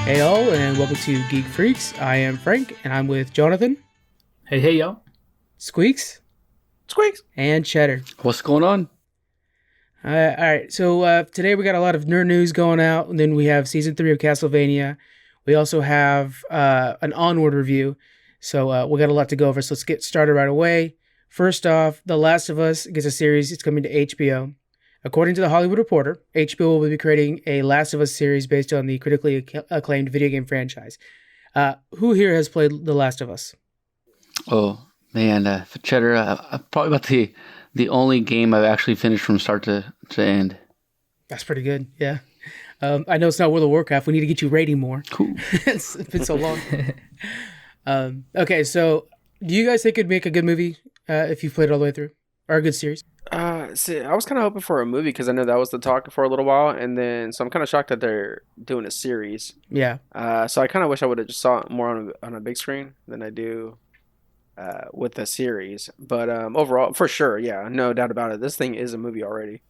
Hey all, and welcome to Geek Freaks. I am Frank, and I'm with Jonathan, Hey, y'all. Squeaks, Squeaks. and Cheddar. What's going on? Alright, so today we got a lot of nerd news going out, and then we have Season 3 of Castlevania. We also have an Onward review, so we got a lot to go over, so let's get started right away. First off, The Last of Us gets a series. It's coming to HBO. According to The Hollywood Reporter, HBO will be creating a Last of Us series based on the critically acclaimed video game franchise. Who here has played The Last of Us? Oh man, for Cheddar, probably about the only game I've actually finished from start to end. That's pretty good, yeah. I know it's not World of Warcraft. We need to get you raiding more. Cool. It's been so long. Okay, so do you guys think it'd make a good movie if you've played it all the way through? Or a good series? See, I was kind of hoping for a movie because I know that was the talk for a little while, and then so I'm kind of shocked that they're doing a series. Yeah. So I kind of wish I would have just saw it more on a big screen than I do with the series. But overall, for sure, yeah, no doubt about it. This thing is a movie already.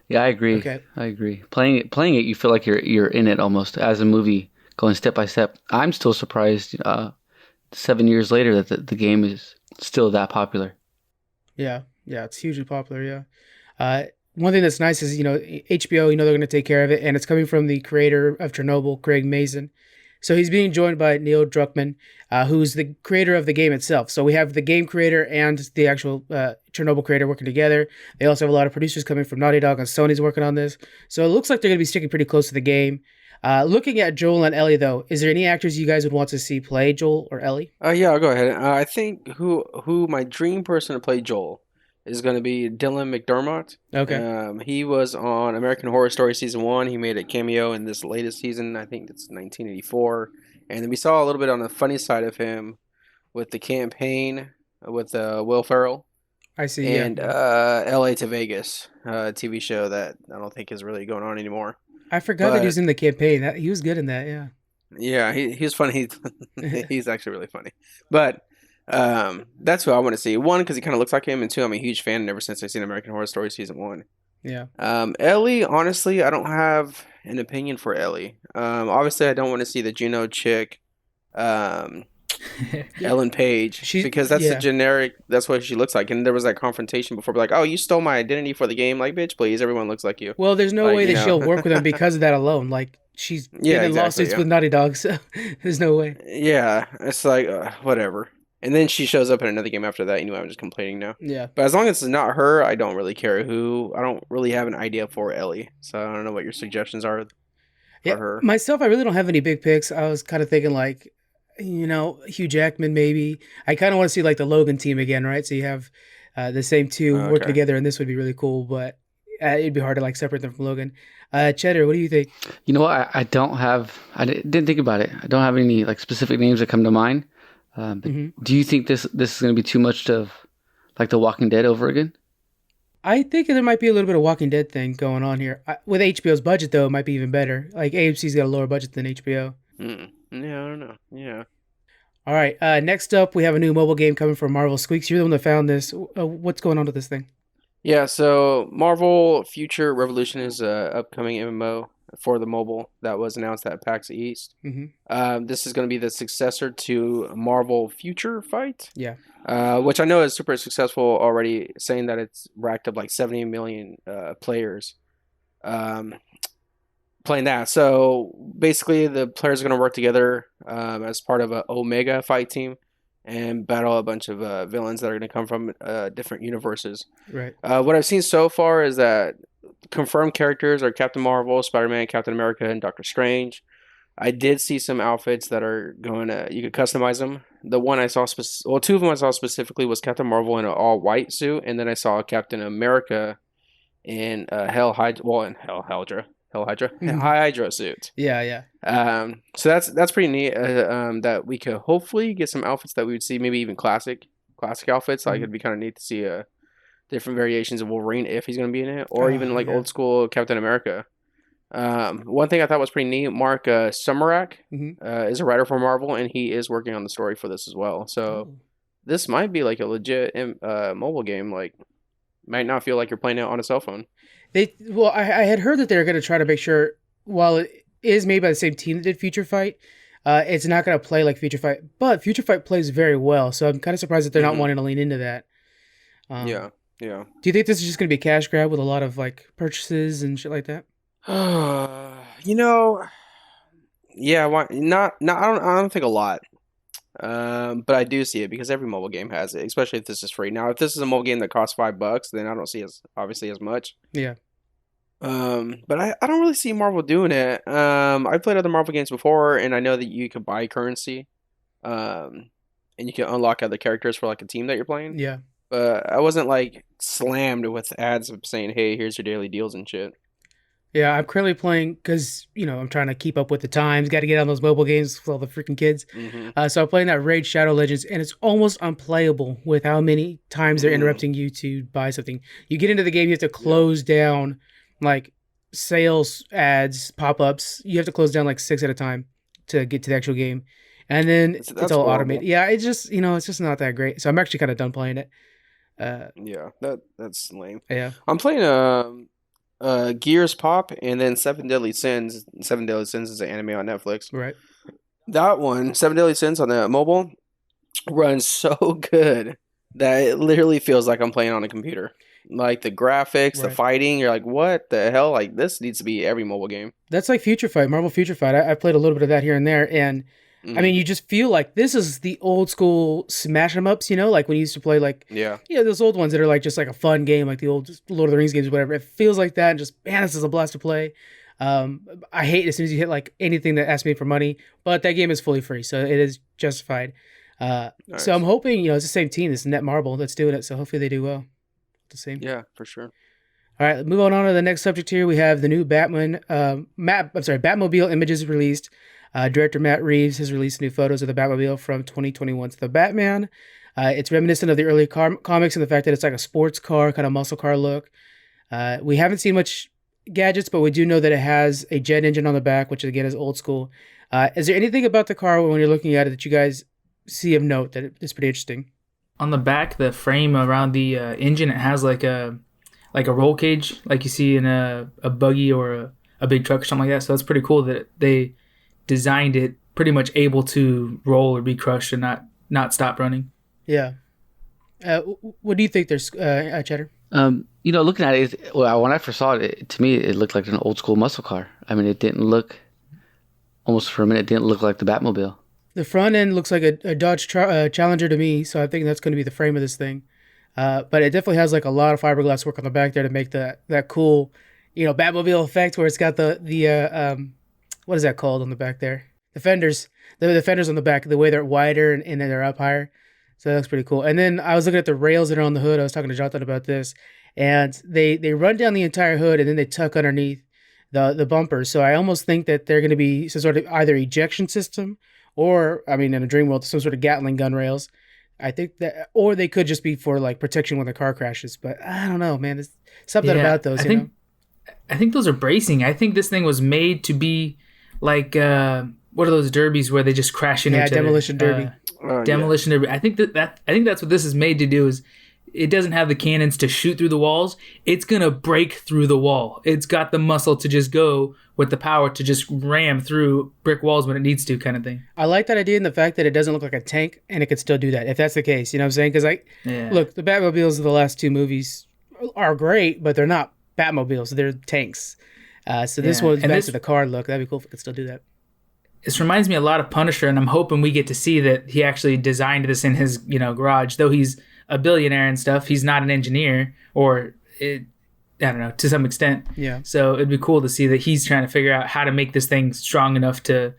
Yeah, I agree. Okay. I agree. Playing it, you feel like you're in it almost as a movie, going step by step. I'm still surprised 7 years later that the game is still that popular. Yeah, it's hugely popular, yeah. One thing that's nice is, HBO, they're going to take care of it, and it's coming from the creator of Chernobyl, Craig Mazin. So he's being joined by Neil Druckmann, who's the creator of the game itself. So we have the game creator and the actual Chernobyl creator working together. They also have a lot of producers coming from Naughty Dog, and Sony's working on this. So it looks like they're going to be sticking pretty close to the game. Looking at Joel and Ellie, though, is there any actors you guys would want to see play Joel or Ellie? Yeah, I'll go ahead. I think who my dream person to play Joel is going to be Dylan McDermott. Okay. He was on American Horror Story Season 1. He made a cameo in this latest season. I think it's 1984. And then we saw a little bit on the funny side of him with the campaign with Will Ferrell. I see, and LA to Vegas, TV show that I don't think is really going on anymore. I forgot that he was in the campaign. He was good in that, yeah. Yeah, he's funny. He's actually really funny. But that's who I want to see. One, because he kind of looks like him, and two, I'm a huge fan ever since I've seen American Horror Story Season 1. Yeah. Ellie, honestly, I don't have an opinion for Ellie. Obviously, I don't want to see the Juno chick, Ellen Page, because that's the generic, that's what she looks like. And there was that confrontation before, like, oh, you stole my identity for the game. Like, bitch, please, everyone looks like you. Well, there's no way that she'll work with him because of that alone. Like, she's been in lawsuits with Naughty Dog, so there's no way. Yeah, it's like, whatever. And then she shows up in another game after that. Anyway, I'm just complaining now. Yeah. But as long as it's not her, I don't really care who. I don't really have an idea for Ellie. So I don't know what your suggestions are for her. Myself, I really don't have any big picks. I was kind of thinking like, Hugh Jackman maybe. I kind of want to see like the Logan team again, right? So you have the same two working together, and this would be really cool, but it'd be hard to like separate them from Logan. Cheddar, what do you think? You know what? I didn't think about it. I don't have any like specific names that come to mind. But do you think this is going to be too much of like The Walking Dead over again? I think there might be a little bit of Walking Dead thing going on here. With HBO's budget, though, it might be even better. Like AMC's got a lower budget than HBO. Yeah, I don't know. Yeah. All right. Next up, we have a new mobile game coming from Marvel. Squeaks, you're the one that found this. What's going on with this thing? Yeah, so Marvel Future Revolution is an upcoming MMO for the mobile that was announced at PAX East. This is going to be the successor to Marvel Future Fight. Yeah. Which I know is super successful already, saying that it's racked up like 70 million players playing that. So basically the players are going to work together as part of an Omega fight team and battle a bunch of villains that are going to come from different universes. Right. What I've seen so far is that confirmed characters are Captain Marvel, Spider-Man, Captain America, and Doctor Strange. I did see some outfits that are going to, you could customize them. The one I saw, two of them I saw specifically was Captain Marvel in an all-white suit, and then I saw Captain America in a Hydra suit. Yeah. So that's pretty neat. That we could hopefully get some outfits that we would see, maybe even classic outfits. Like it'd be kind of neat to see different variations of Wolverine if he's going to be in it, or even like old school Captain America. One thing I thought was pretty neat, Mark Sumerak is a writer for Marvel, and he is working on the story for this as well. So this might be like a legit mobile game. Like, might not feel like you're playing it on a cell phone. I had heard that they're going to try to make sure, while is made by the same team that did Future Fight. It's not going to play like Future Fight, but Future Fight plays very well. So I'm kind of surprised that they're not wanting to lean into that. Yeah. Do you think this is just going to be a cash grab with a lot of like purchases and shit like that? Yeah. Why not? I don't think a lot. But I do see it because every mobile game has it, especially if this is free. Now, if this is a mobile game that costs $5, then I don't see as much. Yeah. But I don't really see Marvel doing it. I've played other Marvel games before, and I know that you can buy currency, and you can unlock other characters for like a team that you're playing. Yeah. But I wasn't like slammed with ads of saying, "Hey, here's your daily deals and shit." Yeah, I'm currently playing because, I'm trying to keep up with the times. Got to get on those mobile games with all the freaking kids. So I'm playing that Raid Shadow Legends, and it's almost unplayable with how many times they're interrupting you to buy something. You get into the game, you have to close down, like, sales ads, pop-ups. You have to close down, like, 6 at a time to get to the actual game. And then it's all horrible. automated. Yeah, it's just, it's just not that great. So I'm actually kind of done playing it. Yeah, that's lame. Yeah. I'm playing Gears Pop and then Seven Deadly Sins. Seven Deadly Sins is an anime on Netflix. Right. That one, Seven Deadly Sins on the mobile, runs so good that it literally feels like I'm playing on a computer. Like the graphics, the fighting, you're like, what the hell? Like this needs to be every mobile game. That's like Future Fight, Marvel Future Fight. I played a little bit of that here and there, and I mean, you just feel like this is the old school smash 'em ups, like when you used to play like those old ones that are like just like a fun game, like the old Lord of the Rings games, or whatever. It feels like that, and just man, this is a blast to play. I hate as soon as you hit like anything that asks me for money, but that game is fully free, so it is justified. Nice. So I'm hoping it's the same team, this Netmarble that's doing it, so hopefully they do well. The same. Yeah, for sure. All right, move on to the next subject here. We have the new Batmobile images released. Director Matt Reeves has released new photos of the Batmobile from 2021's The Batman. It's reminiscent of the early comics and the fact that it's like a sports car, kind of muscle car look. We haven't seen much gadgets, but we do know that it has a jet engine on the back, which again is old school. Is there anything about the car when you're looking at it that you guys see of note that is pretty interesting? On the back, the frame around the engine, it has like a roll cage, like you see in a buggy or a big truck or something like that. So that's pretty cool that they designed it pretty much able to roll or be crushed and not stop running. Yeah. What do you think there's, Cheddar? Looking at it, when I first saw it, to me, it looked like an old school muscle car. I mean, it didn't look, almost for a minute, it didn't look like the Batmobile. The front end looks like a Dodge Challenger to me, so I think that's going to be the frame of this thing. But it definitely has like a lot of fiberglass work on the back there to make that cool, Batmobile effect where it's got the what is that called on the back there? The fenders. The fenders on the back, the way they're wider and then they're up higher. So that looks pretty cool. And then I was looking at the rails that are on the hood. I was talking to Jonathan about this. And they run down the entire hood and then they tuck underneath the bumpers. So I almost think that they're going to be some sort of either ejection system or, I mean, in a dream world, some sort of Gatling gun rails. I think that, or they could just be for like protection when the car crashes. But I don't know, man. There's something about those, I think those are bracing. I think this thing was made to be like, what are those derbies where they just crash into each other? Demolition Derby. Demolition Derby. I think that's what this is made to do. Is it doesn't have the cannons to shoot through the walls. It's gonna break through the wall. It's got the muscle to just go with the power to just ram through brick walls when it needs to, kind of thing. I like that idea and the fact that it doesn't look like a tank and it could still do that. If that's the case, you know what I'm saying? Because look, the Batmobiles of the last two movies are great, but they're not Batmobiles. They're tanks. So this one's back to the car look. That'd be cool if it could still do that. This reminds me a lot of Punisher, and I'm hoping we get to see that he actually designed this in his, garage. Though he's a billionaire and stuff, he's not an engineer, I don't know, to some extent. Yeah. So it'd be cool to see that he's trying to figure out how to make this thing strong enough to,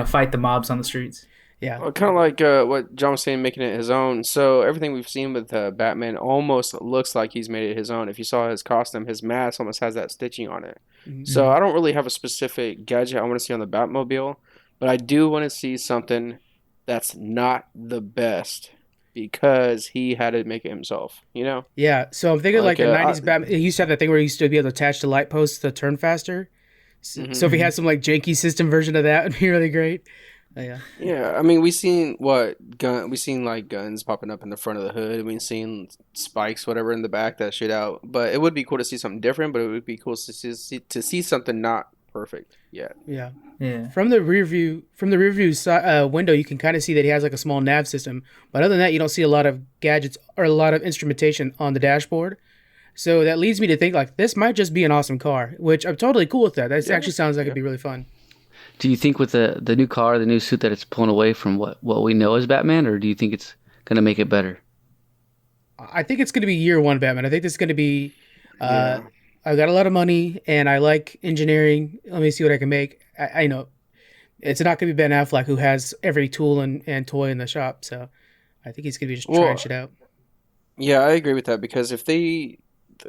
fight the mobs on the streets. Yeah. Well, kind of like what John was saying, making it his own. So everything we've seen with Batman almost looks like he's made it his own. If you saw his costume, his mask almost has that stitching on it. Mm-hmm. So I don't really have a specific gadget I want to see on the Batmobile. But I do want to see something that's not the best because he had to make it himself, Yeah, so I'm thinking like a 90s Batman. He used to have that thing where he used to be able to attach the light posts to turn faster. So if he had some like janky system version of that, it'd be really great. Yeah. Yeah, I mean, we've seen like guns popping up in the front of the hood. We've seen spikes, whatever, in the back that shit out. But it would be cool to see something different. But it would be cool to see something not perfect yet. Yeah. Yeah. From the rear view window, you can kind of see that he has like a small nav system. But other than that, you don't see a lot of gadgets or a lot of instrumentation on the dashboard. So that leads me to think like this might just be an awesome car, which I'm totally cool with that. That actually sounds like it'd be really fun. Do you think with the new car, the new suit, that it's pulling away from what we know as Batman, or do you think it's going to make it better? I think it's going to be year one Batman. I think this is going to be, I've got a lot of money and I like engineering. Let me see what I can make. I know it's not going to be Ben Affleck who has every tool and toy in the shop. So I think he's going to be just trying shit out. Yeah, I agree with that because if they...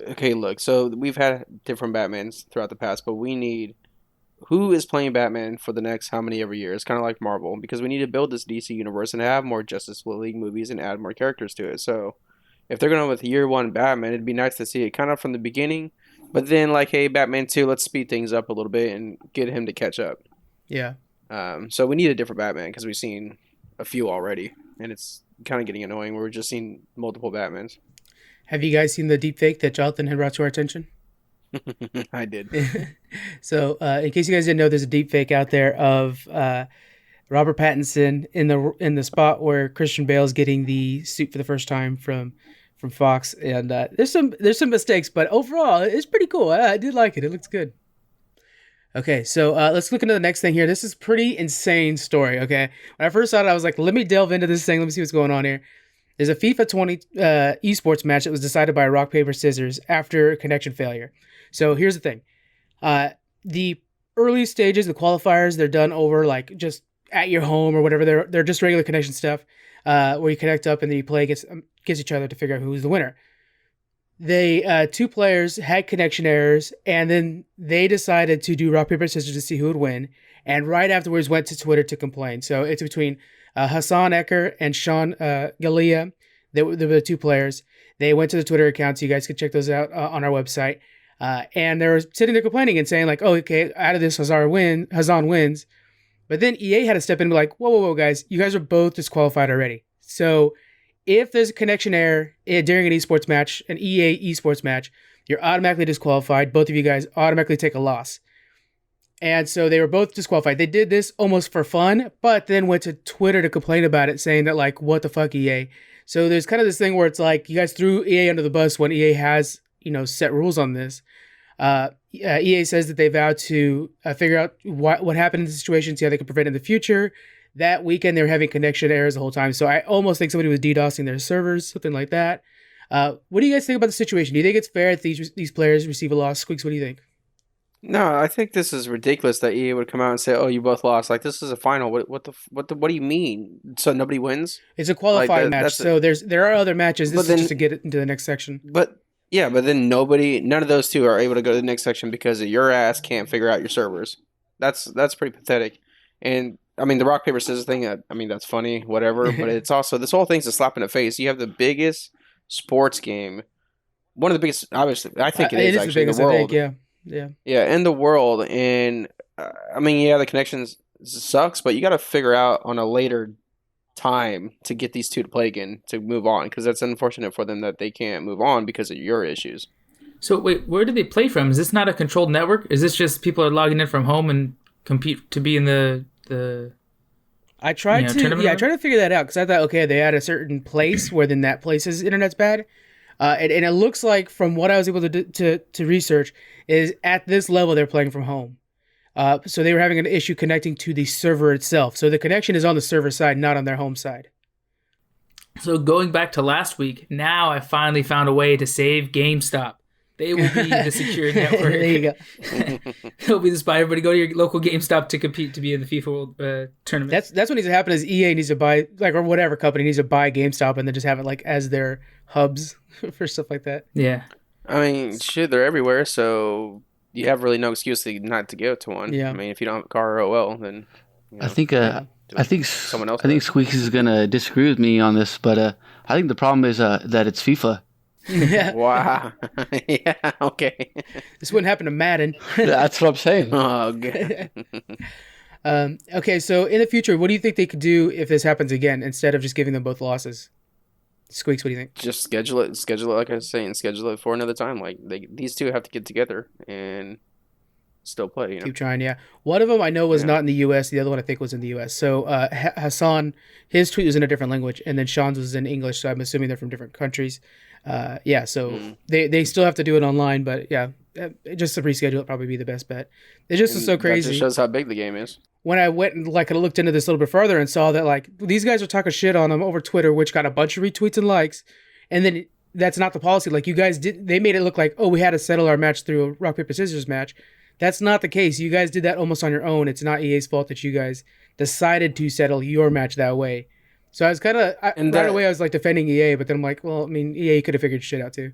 Okay, look, so we've had different Batmans throughout the past, but we need... Who is playing Batman for the next how many every year? It's kind of like Marvel, because we need to build this DC universe and have more Justice League movies and add more characters to it. So if they're going with year one Batman, it'd be nice to see it kind of from the beginning, but then like, hey, Batman 2, let's speed things up a little bit and get him to catch up. Yeah. So we need a different Batman because we've seen a few already, and it's kind of getting annoying where we're just seeing multiple Batmans. Have you guys seen the deep fake that Jonathan had brought to our attention? I did. So, in case you guys didn't know, there's a deep fake out there of Robert Pattinson in the spot where Christian Bale's getting the suit for the first time from Fox, and there's some mistakes, but overall it's pretty cool. I did like it. It looks good. Okay, so let's look into the next thing here. This is a pretty insane story. Okay, when I first saw it, I was like, let me delve into this thing. Let me see what's going on here. There's a FIFA 20 esports match that was decided by rock, paper, scissors after a connection failure. So here's the thing. The early stages, the qualifiers, they're done over like just at your home or whatever. They're just regular connection stuff where you connect up and then you play against each other to figure out who's the winner. They two players had connection errors, and then they decided to do rock, paper, scissors to see who would win. And right afterwards went to Twitter to complain. So it's between Hassan Ecker and Sean Galea. They were the two players. They went to the Twitter accounts. You guys can check those out on our website. And they were sitting there complaining and saying like, oh, okay, out of this, Hassan wins. But then EA had to step in and be like, whoa, guys, you guys are both disqualified already. So if there's a connection error during an esports match, an EA esports match, you're automatically disqualified. Both of you guys automatically take a loss. And so they were both disqualified. They did this almost for fun, but then went to Twitter to complain about it, saying that like, what the fuck, EA? So there's kind of this thing where it's like, you guys threw EA under the bus when EA has, set rules on this. EA says that they vowed to figure out what happened in the situation, see how they can prevent it in the future. That weekend, they were having connection errors the whole time. So I almost think somebody was DDoSing their servers, something like that. What do you guys think about the situation? Do you think it's fair that these players receive a loss? Squeaks, what do you think? No, I think this is ridiculous that EA would come out and say, "Oh, you both lost." Like this is a final. What do you mean? So nobody wins? It's a qualifying match. So there are other matches. This is just to get it into the next section. But then none of those two are able to go to the next section because your ass can't figure out your servers. That's pretty pathetic. And I mean, the rock paper scissors thing. I mean, that's funny, whatever. But it's also this whole thing's a slap in the face. You have the biggest sports game, one of the biggest. Obviously, I think it is actually the biggest, in the world. Yeah, in the world. And I mean, the connections sucks, but you got to figure out on a later time to get these two to play again to move on, because that's unfortunate for them that they can't move on because of your issues. So wait, where do they play from? Is this not a controlled network? Is this just people are logging in from home and compete to be in the I tried to figure that out because I thought, okay, they had a certain place where then that place's internet's bad, and it looks like from what I was able to research is at this level they're playing from home. So they were having an issue connecting to the server itself. So the connection is on the server side, not on their home side. So going back to last week, now I finally found a way to save GameStop. They will be the secured network. There you go. They'll be the spy. Everybody go to your local GameStop to compete to be in the FIFA World Tournament. That's what needs to happen is EA needs to buy, or whatever company needs to buy GameStop and then just have it as their hubs for stuff like that. Yeah. I mean, shit, they're everywhere, so you have really no excuse not to go to one. Yeah. I mean, if you don't have a car or OL, then I think someone else. I think Squeaks is gonna disagree with me on this, but I think the problem is that it's FIFA. Yeah. Wow. Yeah. Okay. This wouldn't happen to Madden. That's what I'm saying. Oh, good. Okay, so in the future, what do you think they could do if this happens again instead of just giving them both losses? Squeaks, what do you think? Just schedule it like I was saying, schedule it for another time. Like these two have to get together and still play. You know? Keep trying, yeah. One of them I know was Yeah. not in the U.S. The other one I think was in the U.S. So Hassan, his tweet was in a different language, and then Sean's was in English. So I'm assuming they're from different countries. So they still have to do it online, but yeah, just to reschedule it probably be the best bet. It just is so That crazy. just shows how big the game is. When I went and like looked into this a little bit further and saw that like these guys are talking shit on them over Twitter, which got a bunch of retweets and likes, and then that's not the policy. Like you guys did, they made it look like, oh, we had to settle our match through a rock paper scissors match. That's not the case. You guys did that almost on your own. It's not EA's fault that you guys decided to settle your match that way. So I was kind of right away I was like defending EA, but then I'm like, well, I mean, EA could have figured shit out too.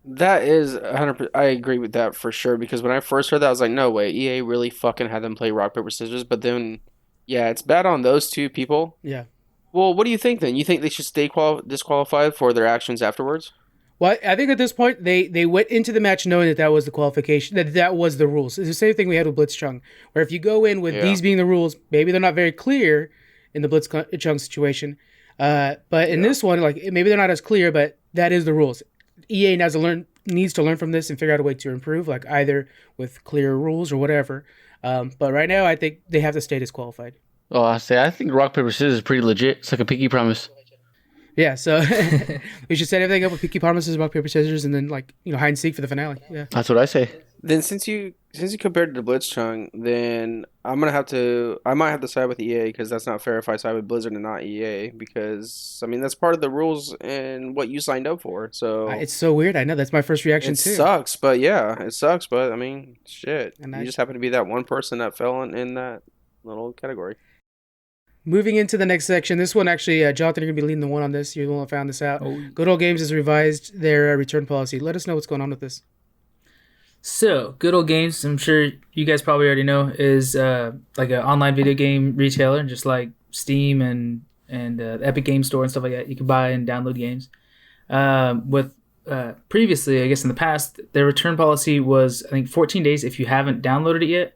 That is 100%. I agree with that for sure. Because when I first heard that, I was like, no way, EA really fucking had them play rock paper scissors. But then, yeah, it's bad on those two people. Yeah. Well, what do you think then? You think they should stay disqualified for their actions afterwards? Well, I think at this point they went into the match knowing that was the qualification, that was the rules. It's the same thing we had with Blitzchung, where if you go in with these being the rules, maybe they're not very clear in the Blitzchung situation, but in this one, like maybe they're not as clear, but that is the rules. EA needs to learn from this and figure out a way to improve, like either with clear rules or whatever. But right now, I think they have to stay disqualified. Oh, I think rock paper scissors is pretty legit. It's like a pinky promise. Yeah, so we should set everything up with pinky promises, rock paper scissors, and then like hide and seek for the finale. Yeah, That's what I say. Then since you compared it to Blitzchung, then I might have to side with EA because that's not fair if I side with Blizzard and not EA because I mean that's part of the rules and what you signed up for. So it's so weird. I know that's my first reaction too. It sucks, but I mean shit. And you just happen to be that one person that fell in that little category. Moving into the next section, this one actually, Jonathan, you're going to be leading the one on this. You're the one that found this out. Oh. Good Old Games has revised their return policy. Let us know what's going on with this. So, Good Old Games, I'm sure you guys probably already know, is like an online video game retailer, just like Steam and Epic Game Store and stuff like that. You can buy and download games. Previously, I guess in the past, their return policy was, I think, 14 days if you haven't downloaded it yet.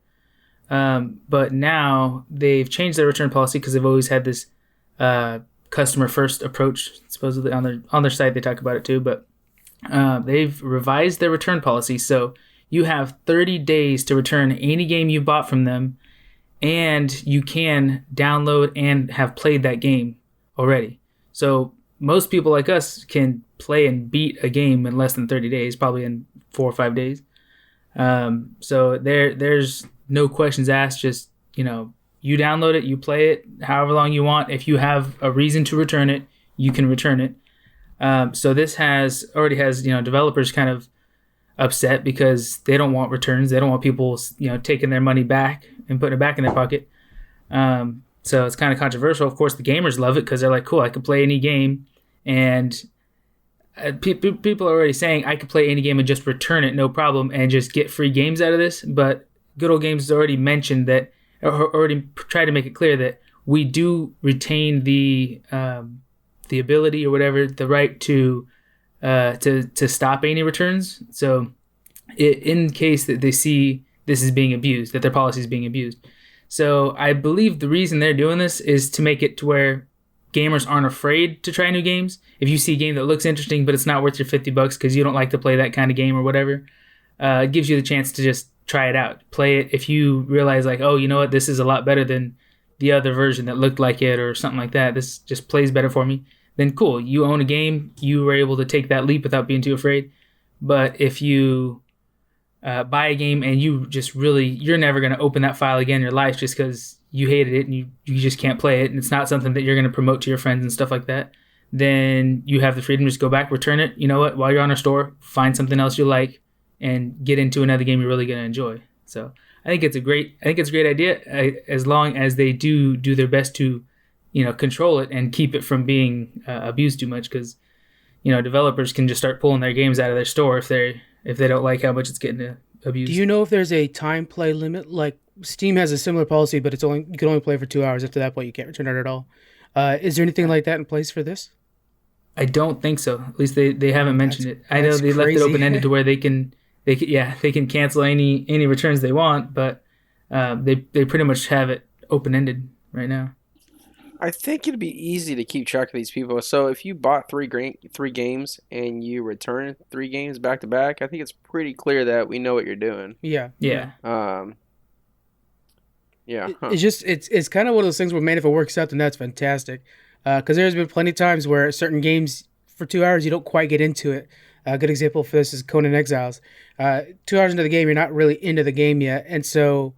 But now they've changed their return policy because they've always had this customer first approach. Supposedly on their site they talk about it too, but they've revised their return policy. So you have 30 days to return any game you bought from them, and you can download and have played that game already. So most people like us can play and beat a game in less than 30 days, probably in 4 or 5 days. So there's no questions asked, just, you download it, you play it however long you want. If you have a reason to return it, you can return it. So this already has developers kind of upset because they don't want returns. They don't want people, taking their money back and putting it back in their pocket. So it's kind of controversial. Of course, the gamers love it because they're like, cool, I can play any game. And people are already saying I could play any game and just return it, no problem, and just get free games out of this. But Good Old Games has already mentioned that, or already tried to make it clear that we do retain the ability or whatever, the right to stop any returns. So in case that they see this is being abused, that their policy is being abused. So I believe the reason they're doing this is to make it to where gamers aren't afraid to try new games. If you see a game that looks interesting, but it's not worth your $50 because you don't like to play that kind of game or whatever, it gives you the chance to just try it out. Play it. If you realize like, oh, you know what, this is a lot better than the other version that looked like it or something like that. This just plays better for me. Then cool. You own a game. You were able to take that leap without being too afraid. But if you buy a game and you're never going to open that file again in your life just because you hated it and you just can't play it, and it's not something that you're going to promote to your friends and stuff like that, then you have the freedom to just go back, return it. You know what? While you're on our store, find something else you like and get into another game you're really going to enjoy. So I think it's a great idea as long as they do their best to, control it and keep it from being abused too much, because, developers can just start pulling their games out of their store if they don't like how much it's getting abused. Do you know if there's a time play limit? Like Steam has a similar policy, but you can only play for 2 hours. After that point, you can't return it at all. Is there anything like that in place for this? I don't think so. At least they haven't mentioned it. I know they left it open ended to where they can cancel any returns they want, but they pretty much have it open ended right now. I think it'd be easy to keep track of these people. So if you bought three games and you return 3 games back to back, I think it's pretty clear that we know what you're doing. Yeah. Yeah. Yeah. It's kind of one of those things where, man, if it works out, then that's fantastic. Because there's been plenty of times where certain games for 2 hours you don't quite get into it. A good example for this is Conan Exiles. 2 hours into the game, you're not really into the game yet, and so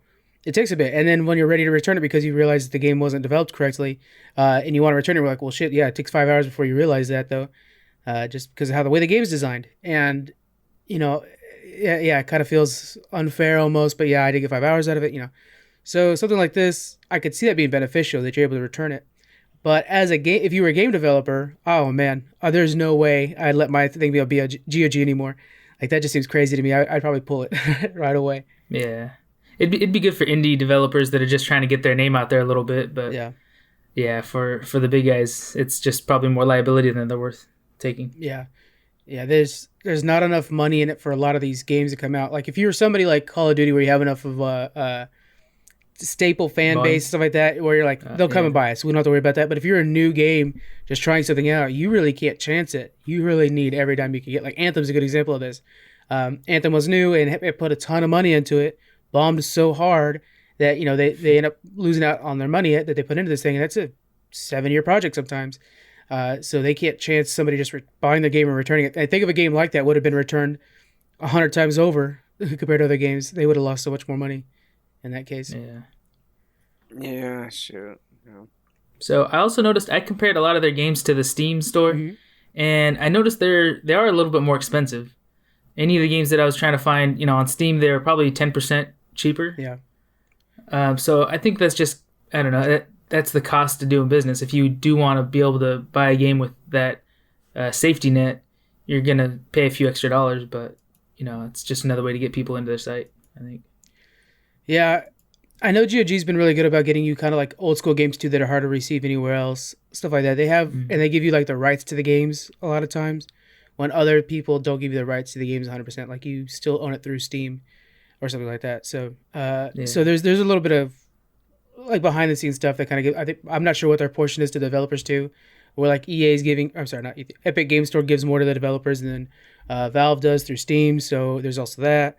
it takes a bit. And then when you're ready to return it because you realize that the game wasn't developed correctly, and you want to return it, you're like, well, shit, yeah, it takes 5 hours before you realize that, though, just because of how the way the game is designed. And, yeah, it kind of feels unfair almost, but yeah, I did get 5 hours out of it, So something like this, I could see that being beneficial, that you're able to return it. But as a game, if you were a game developer, oh man, there's no way I'd let my thing be a GOG anymore. Like, that just seems crazy to me. I'd probably pull it right away. Yeah. It'd be good for indie developers that are just trying to get their name out there a little bit, but yeah, for the big guys, it's just probably more liability than they're worth taking. Yeah. There's not enough money in it for a lot of these games to come out. Like, if you're somebody like Call of Duty where you have enough of a staple fan base, stuff like that, where you're like, they'll come and buy it, so we don't have to worry about that. But if you're a new game just trying something out, you really can't chance it. You really need every dime you can get. Like, Anthem's a good example of this. Anthem was new and it put a ton of money into it, bombed so hard that they end up losing out on their money that they put into this thing, and that's a 7-year project sometimes. So they can't chance somebody just buying the game and returning it. I think if a game like that would have been returned 100 times over compared to other games, they would have lost so much more money in that case. Yeah, shoot. Yeah. So I also noticed, I compared a lot of their games to the Steam store, and I noticed they are a little bit more expensive. Any of the games that I was trying to find, on Steam, they were probably 10% cheaper. Yeah. So I think that's just, I don't know, that's the cost of doing business. If you do want to be able to buy a game with that safety net, you're going to pay a few extra dollars, but, it's just another way to get people into their site, I think. Yeah, I know GOG's been really good about getting you kind of like old school games too that are hard to receive anywhere else, stuff like that. They have, and they give you like the rights to the games a lot of times, when other people don't give you the rights to the games 100%. Like, you still own it through Steam or something like that. So, so there's a little bit of like behind the scenes stuff that kind of I'm not sure what their portion is to developers too, where like EA's giving, I'm sorry, not Epic Game Store gives more to the developers than Valve does through Steam. So there's also that.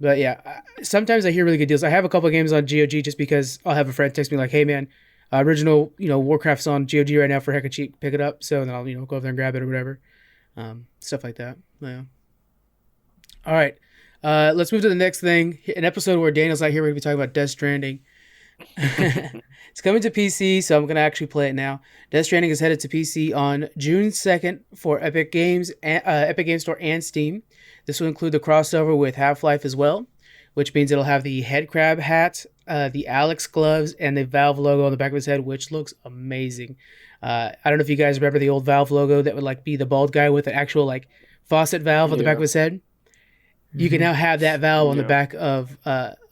But yeah, sometimes I hear really good deals. I have a couple of games on GOG just because I'll have a friend text me like, hey man, original, Warcraft's on GOG right now for heck of cheap, pick it up. So then I'll, go over there and grab it or whatever. Stuff like that. Yeah. All right. Let's move to the next thing. An episode where Daniel's not here. We're going to be talking about Death Stranding. It's coming to PC, so I'm going to actually play it now. Death Stranding is headed to PC on June 2nd for Epic Game Store and Steam. This will include the crossover with Half-Life as well, which means it'll have the head crab hat, the Alex gloves, and the Valve logo on the back of his head, which looks amazing. I don't know if you guys remember the old Valve logo that would like be the bald guy with an actual like faucet valve on the back of his head. You can now have that valve on the back of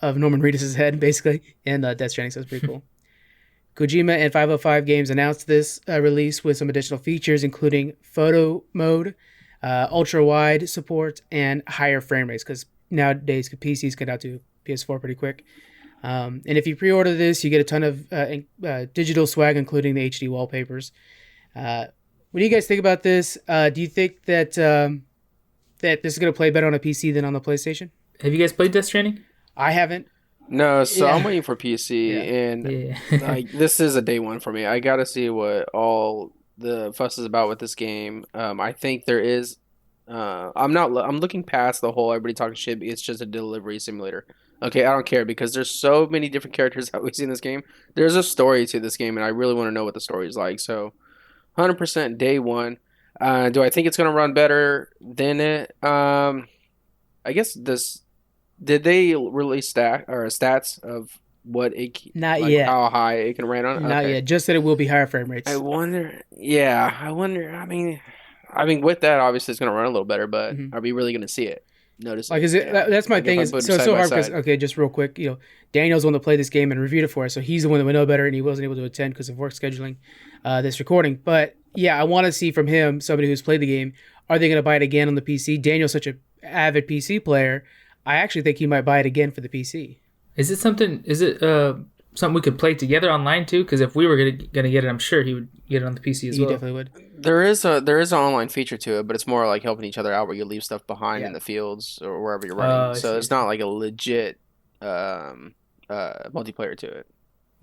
Norman Reedus' head, basically, and Death Stranding, so it's pretty cool. Kojima and 505 Games announced this release with some additional features, including photo mode, ultra-wide support, and higher frame rates, because nowadays PCs get out to PS4 pretty quick. And if you pre-order this, you get a ton of digital swag, including the HD wallpapers. What do you guys think about this? Do you think that that this is going to play better on a PC than on the PlayStation? Have you guys played Death Stranding? I haven't. No, so I'm waiting for PC, and like this is a day one for me. I got to see what all the fuss is about with this game. I think there is. I'm looking past the whole everybody talking shit. It's just a delivery simulator. Okay, I don't care because there's so many different characters that we see in this game. There's a story to this game, and I really want to know what the story is like. So, 100% day one. Do I think it's gonna run better than it? I guess this. Did they release stats of what it not yet how high it can run on? Not yet. Just that it will be higher frame rates. I wonder. Yeah, I wonder. I mean, with that, obviously, it's gonna run a little better. But are we really gonna see it? Notice like, is it? That's my thing. Is so hard because just real quick, Daniel's the one that played this game and reviewed it for us, so he's the one that would know better, and he wasn't able to attend because of work scheduling this recording. But yeah, I want to see from him, somebody who's played the game, are they going to buy it again on the PC? Daniel's such an avid PC player. I actually think he might buy it again for the PC. Is it something? Is it something we could play together online too? Because if we were gonna get it, I'm sure he would get it on the PC as You well. definitely would. There is an online feature to it, but it's more like helping each other out where you leave stuff behind Yeah. in the fields or wherever you're Oh, running. I So see, it's I see. not like a legit multiplayer to it.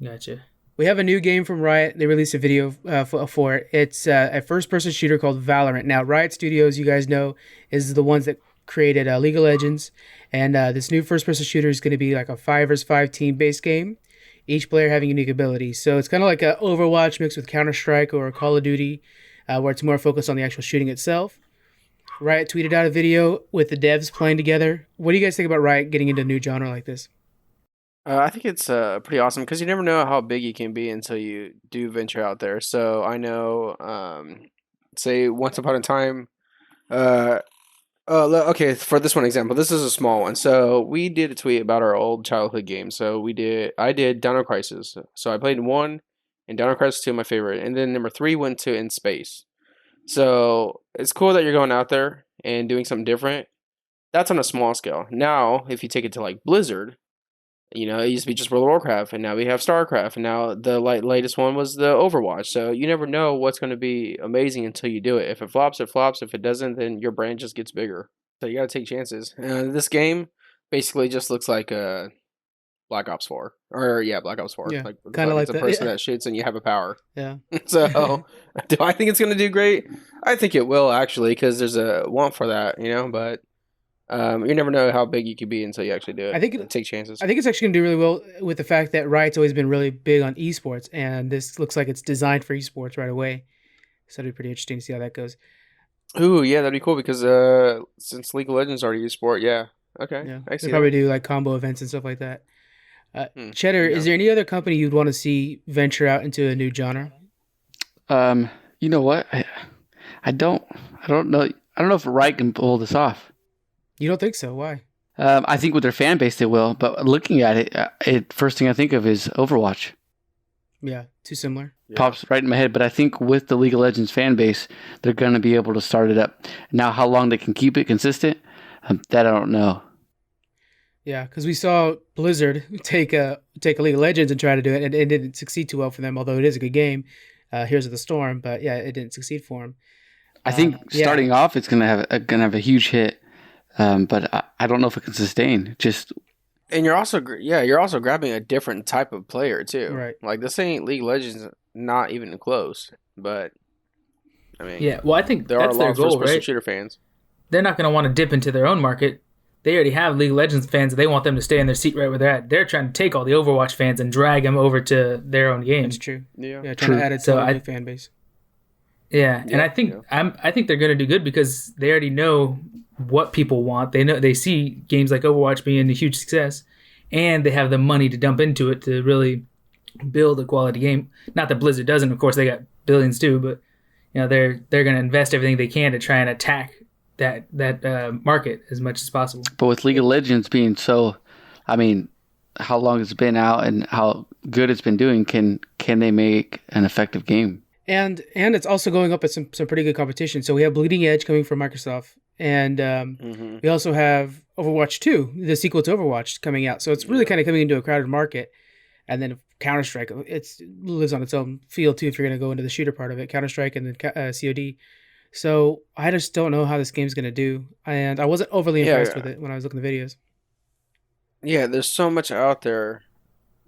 Gotcha. We have a new game from Riot. They released a video for it. It's a first-person shooter called Valorant. Now, Riot Studios, you guys know, is the ones that created League of Legends. And this new first-person shooter is going to be like a 5 versus 5 team-based game, each player having unique abilities. So it's kind of like an Overwatch mixed with Counter-Strike or Call of Duty, where it's more focused on the actual shooting itself. Riot tweeted out a video with the devs playing together. What do you guys think about Riot getting into a new genre like this? I think it's pretty awesome because you never know how big you can be until you do venture out there. So I know, say once upon a time, okay, for this one example, this is a small one. So we did a tweet about our old childhood games. So I did Dino Crisis. So I played 1, and Dino Crisis 2, my favorite, and then number 3 went to In Space. So it's cool that you're going out there and doing something different. That's on a small scale. Now, if you take it to like Blizzard. It used to be just World of Warcraft, and now we have StarCraft, and now the latest one was the Overwatch. So you never know what's going to be amazing until you do it. If it flops, it flops. If it doesn't, then your brand just gets bigger. So you got to take chances. This game basically just looks like Black Ops 4. Black Ops 4. Yeah, Like, kinda like it's a that, person yeah. that shoots and you have a power. Yeah. So do I think it's going to do great? I think it will, actually, because there's a want for that, but... you never know how big you could be until you actually do it. I think take chances. I think it's actually going to do really well with the fact that Riot's always been really big on esports, and this looks like it's designed for esports right away. So it'll be pretty interesting to see how that goes. Ooh, yeah, that'd be cool because since League of Legends already esport, yeah. Okay, Yeah, I see they probably that. do like combo events and stuff like that. Cheddar, Yeah. is there any other company you'd want to see venture out into a new genre? You know what? I don't know. I don't know if Wright can pull this off. You don't think so? Why? I think with their fan base they will, but looking at it, first thing I think of is Overwatch. Yeah, too similar. Yeah. Pops right in my head, but I think with the League of Legends fan base, they're going to be able to start it up. Now, how long they can keep it consistent, that I don't know. Yeah, because we saw Blizzard take a League of Legends and try to do it, and it didn't succeed too well for them. Although it is a good game, Heroes of the Storm, but yeah, it didn't succeed for them. I think starting off, it's going to have a huge hit, but I don't know if it can sustain. And you're also grabbing a different type of player too. Right. Like this ain't League of Legends, not even close. But I mean, Yeah, well, I think there are a that's lot their of goal, first-person right? shooter fans. They're not going to want to dip into their own market. They already have League of Legends fans. They want them to stay in their seat right where they're at. They're trying to take all the Overwatch fans and drag them over to their own game. That's true. Yeah. Yeah, trying True. to add it to So a I- new fan base. Yeah, and Yeah, I think I think they're going to do good because they already know what people want. They see games like Overwatch being a huge success, and they have the money to dump into it to really build a quality game. Not that Blizzard doesn't, of course, they got billions too, but they're going to invest everything they can to try and attack that market as much as possible. But with League of Legends being so, I mean, how long it's been out and how good it's been doing, can they make an effective game? And it's also going up at some pretty good competition. So we have Bleeding Edge coming from Microsoft, and we also have Overwatch 2, the sequel to Overwatch, coming out. So it's really kind of coming into a crowded market. And then Counter-Strike, it lives on its own field too if you're going to go into the shooter part of it, Counter-Strike and then COD. So I just don't know how this game's going to do. And I wasn't overly impressed with it when I was looking at the videos. Yeah, there's so much out there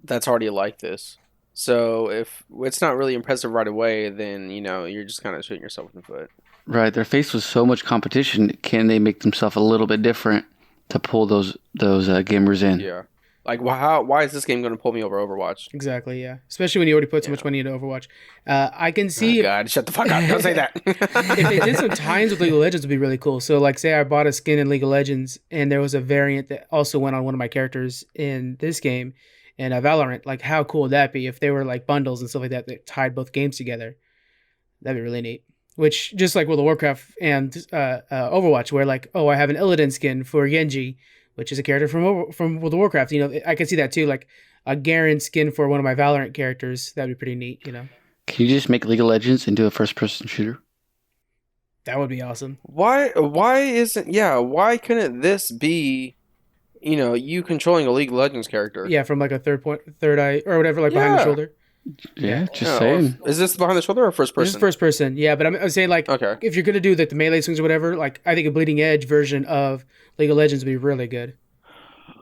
that's already like this. So if it's not really impressive right away, then you're just kind of shooting yourself in the foot. Right, they're faced with so much competition. Can they make themselves a little bit different to pull those gamers in? Yeah. Like, why is this game going to pull me over Overwatch? Exactly, yeah. Especially when you already put so much money into Overwatch. I can see Oh, God, shut the fuck up. Don't say that. if they did some times with League of Legends, would be really cool. So, like, say I bought a skin in League of Legends, and there was a variant that also went on one of my characters in this game, in Valorant. Like, how cool would that be if they were like bundles and stuff like that tied both games together? That'd be really neat. Which, just like World of Warcraft and Overwatch, where like, oh, I have an Illidan skin for Genji, which is a character from World of Warcraft. I can see that too. Like a Garen skin for one of my Valorant characters. That'd be pretty neat. Can you just make League of Legends into a first-person shooter? That would be awesome. Why couldn't this be you controlling a League of Legends character. Yeah, from like a third eye or whatever, like behind the Yeah. shoulder. Yeah, just Yeah, saying. Is this behind the shoulder or first person? This is first person. Yeah, but I'm saying like Okay. if you're gonna do the melee swings or whatever, like I think a bleeding edge version of League of Legends would be really good.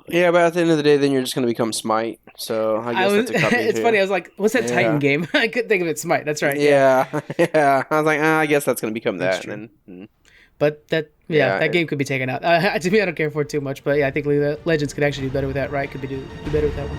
Yeah, but at the end of the day, then you're just going to become Smite. So I guess that's a copy It's too. funny. I was like, "What's that Yeah. Titan game?" I couldn't think of it. Smite. That's right. Yeah, yeah. I was like, I guess that's going to become That's that. true. And then, But that Yeah. that game could be taken out. To me, I don't care for it too much. But yeah, I think League of Legends could actually do better with that. Right? Could do better with that one.